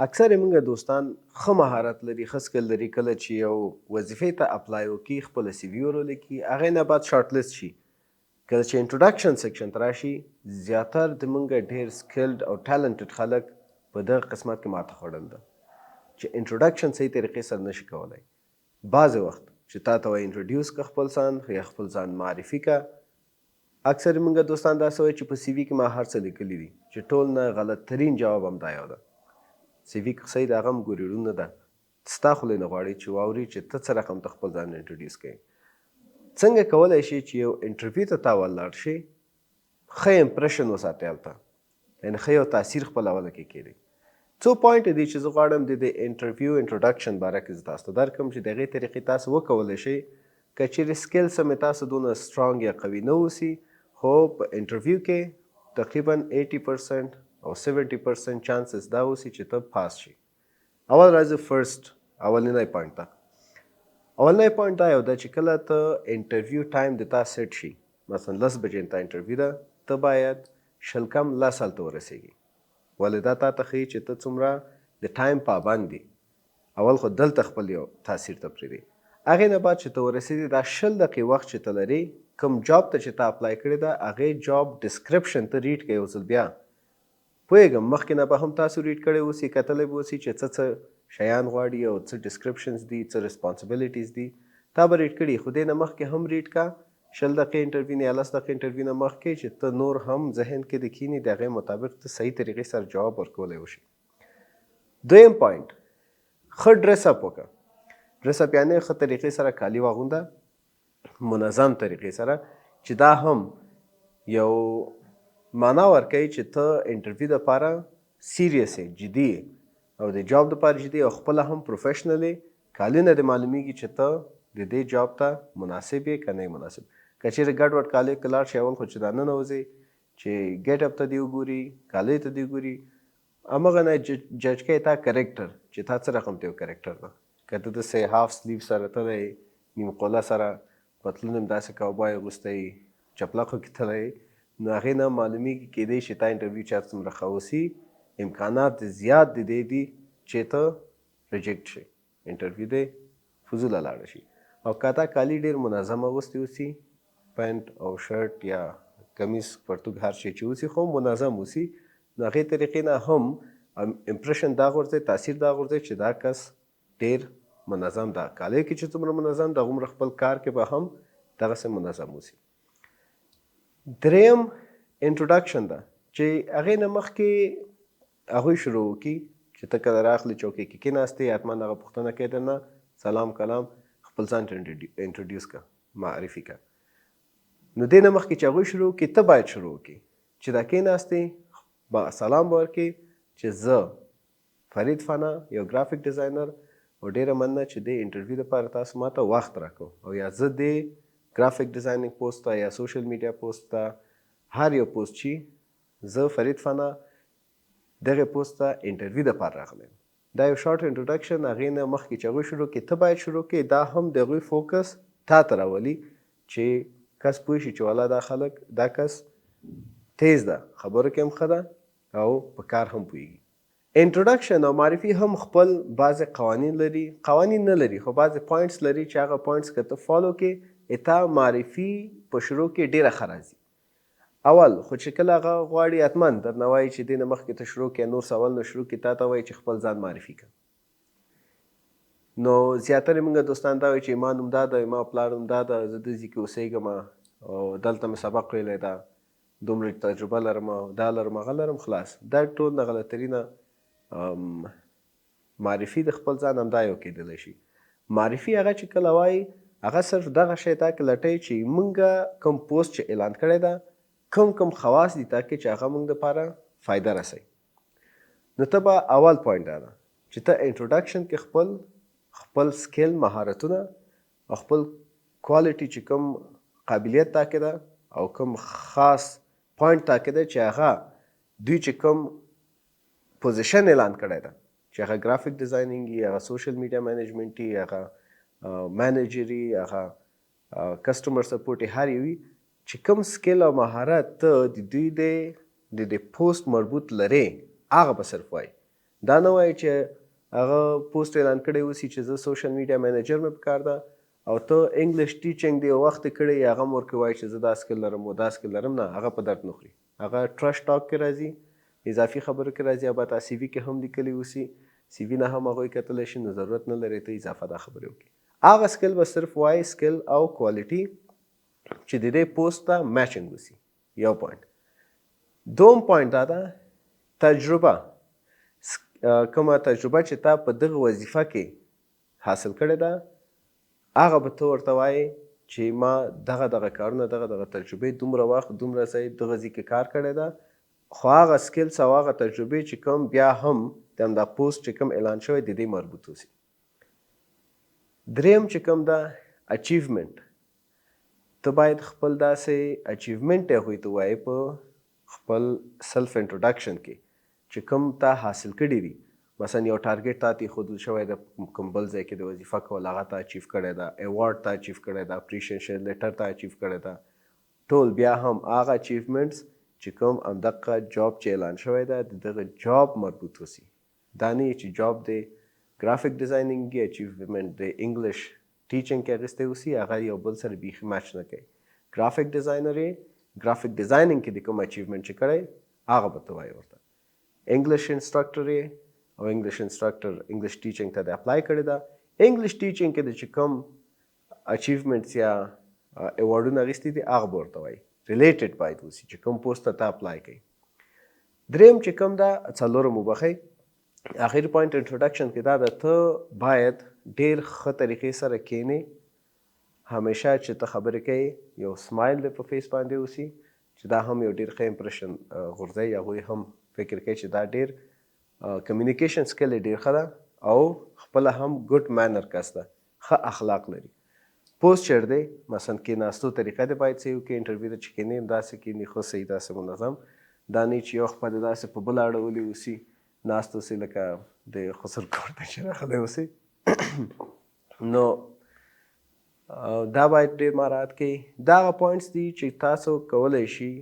اکثر موږ دوستان ښه مهارت لري، ښه سکل لري، کله چې یو وظیفې ته اپلای وکړي، خپله سی وي ورلیکي، هغې نه بعد شارټ لیست شي. کله چې انټروډکشن سیکشن ته راشي، زیاتر د موږ ډېر سکلډ او ټالنټډ خلک په دغه قسمت کې ماته خوړل ده چې انټروډکشن صحیح طریقې سره نشي کولی. بعضې وخت چې تا ته وایي انټروډیوس که خپل ځان یا خپل ځان معرفي که، اکثر موږ دوستان داسې وایي چې په سی وي کې ما هر څه لیکلي دي، چې ټول نه غلط ترین جواب همدا یو ده. سی وي که صحیح د هغه هم ګوري ړونه ده، ستا خولې نه غواړي چې واوري چې ته څه رقم ته خپل ځان انټروډیوس کوې. څنګه کولی شي چې یو انټرویو ته تا ولاړ شي، ښه امپریشن وساتې هلته، یعنې ښه یو تاثیر خپلولی کې کېږي. څو پوینټ دي چې زه غواړم د انټرویو انټروډکشن باره کې زه تاسو ته درکړم چې د هغې طریقې تاسو وکولی شئ. که چیرې سکلز هم تاسو دونه سټرانګ یا قوي نه اوسي، خو په انټرویو کې تقریبا 80% او 70% چانسز دا اوسي چې ته پاس شي. اول راځي فرست اولنی پوینټ ته. اولنی پوینټ دا یو ده چې کله ته انټرویو ټایم د تا سیټ شي، مثلا 10 بجې ته انټرویو ده، ته باید شل کم 10 هلته ورسېږي. ولې دا تا ته ښیي چې ته څومره د ټایم پابند دي. اول خو دلته خپل یو تاثیر ته پرېږدي. هغې نه بعد چې ته ورسېدې، دا 10 دقیقې وخت چې ته لرې، کوم جاب ته چې ته اپلای کړې ده، هغې جاب ډسکرپشن ته ریډ کړې یو ځل بیا. پوهېږم مخکې نه به هم تاسو ریډ کړی اوسي، کتلی به اوسي چې څه شیان غواړي او څه ډسکرپشنز دي، څه ریسپانسبلیټیز دي، تا به ریډ کړي. خو دې نه مخکې هم ریډ کا، 10 دقیقې انټرویو نه یا 10 دقیقې انټرویو نه مخکې، چې ته نور هم ذهن کې د کیني د هغې مطابق ته صحیح طریقې سره جواب ورکولی وشي. دویم پوینټ، ښه ډریس اپ وکړه. ډریس اپ یعنې ښه طریقې سره کالي واغونده، منظم طریقې سره، چې دا هم یو معنا ورکوي چې ته انټرویو دپاره سیریس یې، جدي یې، او د جاب دپاره جدي، او خپله هم پروفیشنل یې. کالي نه دې معلومیږي چې ته د دې جاب ته مناسب یې که نه مناسب. که چیرې ګډ وډ کالي کې لاړ شي، اول خو چې دا ننوځې چې ګیټ اپ ته دې وګوري، کالۍ ته دې وګوري، همغه نه جج کوي تا کرکټر، چې تا څه رقم ته یو کرکټر ده. که ته داسې هاف سلیو سره تلی، نیم قوله سره، پتلون هم داسې کاوبای اغوستی، چپلقو کې تلی، نو هغې نه معلومیږي کیدی شي تا انټرویو چېرته څومره ښه اوسي. امکانات زیات د دې دي چې ته ریجیکټ شي، انټرویو دی فضوله لاړه شي. او که تا کالي ډېر منظم اغوستی اوسي، پینټ او شرټ یا کمیز پرتوګ هر شی چې اوسي، خو منظم اوسي، نو هغې طریقې نه هم امپریشن دا غورځوي، تاثیر دا غورځوي چې دا کس ډېر منظم ده. کالۍ کې چې څومره منظم ده، هغومره خپل کار کې به هم دغسې منظم اوسي. دریم انټروډکشن ده چې هغې نه مخکې هغوی شروع وکړي چې ته کله راغلې چوکۍ کې کېناستې، حتما هغه پوښتنه کوي درنه، سلام کلام، خپل ځان ته انټروډیوس که، معرفي که. نو دې نه مخکې چې هغوی شروع وکړي، ته باید شروع وکړي چې دا کېناستې، سلام به ورکړي چې زه فرید فنا، یو ګرافیک ډیزاینر، او ډېره مننه چې دې انټرویو دپاره تاسو ما ته وخت راکړو، او یا زه دې ګرافیک ډیزاینینګ پوسټ ته یا سوشل میډیا پوسټ ته، هر یو پوسټ چې زه فرید فنا دغې پوسټ ته انټرویو دپاره راغلی یم. دا یو شارټ انټروډکشن. هغې نه مخکې چې هغوی شروع کړي، ته باید شروع کړي. دا هم د هغوی فوکس تا ته راولي چې کس پوه شي چې والا دا خلک، دا کس تیز ده، خبرو کې هم ښه ده او په کار هم پوهېږي. انټروډکشن او معرفي هم خپل بعضې قوانین لري، قوانین نه لري خو بعضې پوینټس لري چې هغه پوینټس که ته فالو کړې، تا معرفي په شروع کې ډېره ښه راځي. اول خو چې کله هغه غواړي حتما درنه وایي چې دې نه مخکې ته شروع کړې، نور سوال نه شروع کړي، تا ته وایي چې خپل ځان معرفي کړه. نو زیاترې موږ دوستان دا وایي چې ما نوم دا ده، ما پلار نوم دا ده، زه داسې کې اوسېږم او دلته مې سبق ویلی ده، دومره تجربه لرم، دا لرم، هغه لرم، خلاص. دا ټول نه غلطرینه. معرفي د خپل ځان همدا یو کېدلی شي. معرفي هغه چې کله وایي، هغه صرف دغه شی تا کې لټوي چې موږ کوم پوسټ چې اعلان کړی ده، کوم خواص دي تا کې چې هغه موږ دپاره فایده رسوي. نو ته به اول پوینټ دا ده چې ته انټروډکشن کې خپل سکل، مهارتونه او خپل کوالټي چې کوم قابلیت تا کې ده او کوم خاص پوینټ تا کې ده چې هغه دوی چې کوم پوزیشن اعلان کړی ده، چې هغه ګرافیک ډیزاینینګ وي، هغه سوشل میډیا مینجمنټ وي، هغه منیجري، هغه کسټمر سپورټ، هر یو وي، چې کوم سکل او مهارت ته د دوی د پوسټ مربوط لرې، هغه به صرف وایي. دا نه وایي چې هغه پوسټ اعلان کړی اوسي چې زه سوشل میډیا مینیجر مې پکار ده او ته انګلیش ټیچنګ دی وخت کړی هغه هم ورکې وایي چې زه دا سکل لرم او دا سکل لرم. نه، هغه په درد نه خوري. هغه ټرش ټاک کې راځي، اضافي خبرو کې راځي. او تا سی وي کې هم لیکلی اوسي، سی وي نه هم هغوی کتلی شي، نو ضرورت نه لري ته اضافه دا خبرې وکړي. هغه سکل به صرف وایي سکل او کوالټي چې د دې پوسټ ته میچنګ وسي. یو پوینټ. دوم پوینټ دا ده تجربه. کومه تجربه چې تا په دغه وظیفه کې حاصل کړې ده هغه به ته ورته وایې چې ما دغه کارونه دغه تجربې دومره وخت دومره ځای دغه ځای کې کار کړی ده. خو هغه سکلز او هغه تجربې چې کوم بیا هم د همدا پوسټ چې کوم اعلان شوی د دې مربوط اوسي. دریم چې کوم ده اچیومنټ. ته باید خپل داسې اچیومنټ هغوی ته وایې په خپل سلف انټروډکشن کې چې کوم تا حاصل کړي دي. مثلا یو ټارګټ تا ته ایښودل شوی د کوم بل ځای کې د وظیفه کول هغه تا اچیو کړی ده، ایوارډ تا اچیو کړی ده، اپریشیشن لیټر تا اچیو کړی ده. ټول بیا هم هغه اچیومنټس چې کوم همدغه جاب چې اعلان شوی ده د دغه جاب مربوط اوسي. دا نه چې جاب د ګرافیک ډیزاینینګ کې اچیومنټ د انګلیش ټیچنګ کې اخیستی اوسي، هغه یو بل سره بیخي میچ نه کوي. ګرافیک ډیزاینر یې ګرافیک ډیزاینینګ کې د کوم اچیومنټ چې کړی هغه به ته وایې ورته. انګلیش انسټرکټر یې او انګلیش انسټرکټر انګلیش ټیچنګ ته د اپلای کړی ده. انګلیش ټیچنګ کې د چې کوم اچیومنټس یا ایوارډونه اخیستي دي هغه به ورته وایي. ریلیټډ باید اوسي چې کوم پوسټ ته ته اپلای کوي. دریم چې کوم ده څلورم وبخئ اخر پوینټ انټروډکشن کې دا ده ته باید ډېر ښه طریقې سره کښېنې. همیشه چې ته خبرې کوې یو سمایل دې په فیس باندې اوسي چې دا هم یو ډېر ښه امپریشن غورځوي. هغوی هم فکر کوي چې دا ډېر کمیونیکیشن سکل یې ډېر ښه ده او خپله هم ګډ مینر کس ده، ښه اخلاق لري. پوسټ چېر دی مثلا کېناستو طریقه دې باید صحیح وکړي. انټرویو ته چې کښېنې همداسې کښېنې ښه صحیح داسې منظم. دا نه چې یو خپه دې داسې په بل اړولی اوسي ناست اوسي لکه د خسر کور ته چې راغلی اوسي. نو دا باید ډېر مراعات کړئ. دا هغه پوینټس دي چې تاسو کولی شي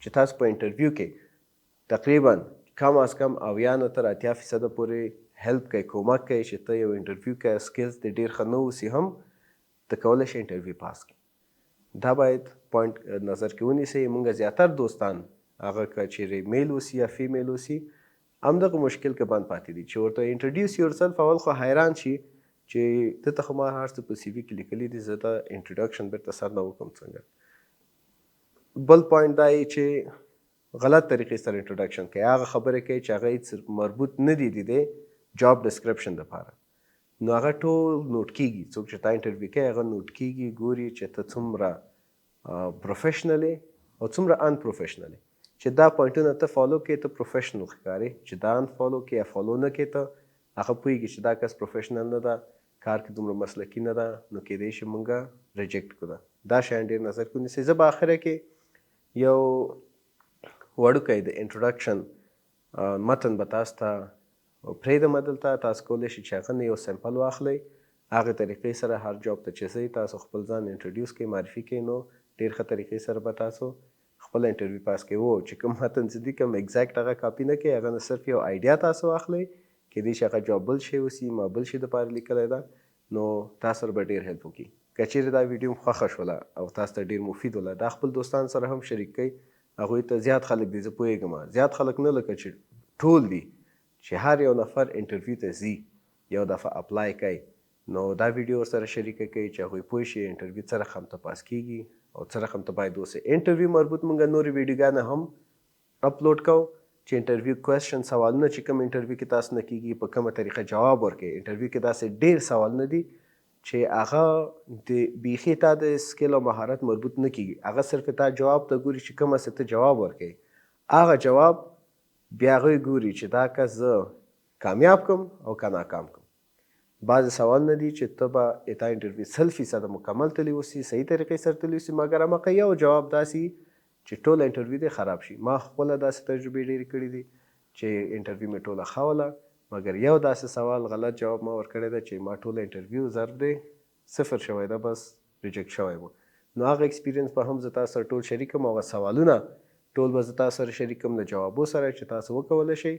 چې تاسو په انټرویو کې تقریبا کم از کم 80 نه تر 80% پورې هیلپ کوي، کومک کوي چې ته یو انټرویو کې سکلز دې ډېر ښه نه اوسي هم ته کولی شي انټرویو پاس کړي. دا باید پوینټ نظر کې ونیسئ. موږ زیاتر دوستان هغه که چیرې میل اوسي یا فیمیل اوسي همدغه مشکل کې بند پاتې دي چې ورته انټروډیوس یور سلف اول خو حیران شي چې ته ته خو ما هر څه په سی وي کې لیکلي دي، زه ته انټروډکشن بیرته سر نه وکړم څنګه. بل پوینټ دا چې غلط طریقې سره انټروډکشن کوي، هغه خبرې کوي چې هغه هېڅ مربوط نه دي د جاب ډسکرپشن دپاره. نو هغه ټول نوټ کېږي. څوک چې تا انټرویو کوي هغه نوټ کېږي، ګوري چې ته څومره پروفیشنل او څومره ان پروفیشنل چې دا پوینټونه ته فالو کوې ته پروفیشنل ښکارې، چې دا ان فالو کوې یا فالو نه کوې ته هغه پوهېږي چې دا کس پروفیشنل نه ده، کار کې دومره مسلکي نه ده، نو کېدای شي موږ ریجیکټ کړو. دا شیان ډېر نظر کې ونیسئ. زه به آخره کې یو وړوکی د انټروډکشن متن به تاسو ته پرېږدم. دلته تاسو کولی شئ چې هغه نه یو سیمپل واخلئ، هغې طریقې سره هر جاب ته چې ځئ تاسو خپل ځان انټروډیوس کړئ، معرفي کړئ، نو ډېر ښه طریقې سره به تاسو خپل انټرویو پاس کوئ. چې کوم متن چې دي کوم ایګزیکټ هغه کاپي نه کړئ، هغه نه صرف یو آیډیا تاسو واخلئ، کېدای شي هغه جاب بل شی اوسي، ما بل شي دپاره لیکلی ده، نو تاسو سره به ډېر هیلپ وکړي. که چیرې دا ویډیو م خوښه شوله او تاسو ته ډېر مفید وله، دا خپل دوستانو سره هم شریک کړئ. هغوی ته زیات خلک دي، زه پوهېږم زیات خلک نه لکه چې ټول دي چې هر یو نفر انټرویو ته ځي یو دفعه اپلای کوي، نو دا ویډیو ورسره شریکه کوي چې هغوی پوه شي انټرویو څه رقم ته پاس کېږي او څه رقم ته باید اوسئ. انټرویو مربوط موږ نورې ویډیوګانې هم اپلوډ کوو چې انټرویو کوېسچن سوالونه چې کوم انټرویو کې تاسو نه کېږي په کومه طریقه جواب ورکوئ. انټرویو کې داسې ډېر سوالونه دي چې هغه د بیخي تا د سکل او مهارت مربوط نه کېږي، هغه صرف تا جواب ته ګوري چې کومه څه ته جواب ورکوي، هغه جواب بیا هغوی ګوري چې دا کس زه کامیاب کړم او که ناکام کړم. بعضې سوالونه دي چې ته به تا انټرویو 100% مکمل تللی اوسي، صحیح طریقې سره تللی اوسي، مګر هماغه یو جواب داسې چې ټول انټرویو دې خراب شي. ما خپله داسې تجربې ډېرې کړي دي چې انټرویو مې ټوله ښه وله، مګر یو داسې سوال غلط جواب ما ورکړی ده چې ما ټوله انټرویو ضرب دی 0 شوی ده، بس ریجیکټ شوی و. نو هغه ایکسپیرینس به هم زه تاسو سره ټول شریک کړم، هغه سوالونه ټول به زه تاسو سره شریک کړم د جوابو سره چې تاسو وکولی شئ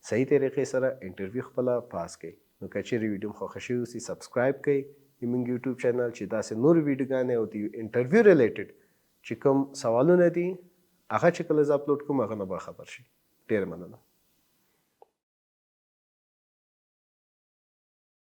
صحیح طریقې سره انټرویو خپله پاس کړئ. نو که چیرې ویډیو مو خوښه شوې اوسي سبسکرایب کړئ زموږ یوټیوب چینل چې داسې نور ویډیوګانې او د انټرویو ریلیټډ چې کوم سوالونه دي هغه چې کله زه اپلوډ کوم هغه نه به خبر شي. ډېره مننه.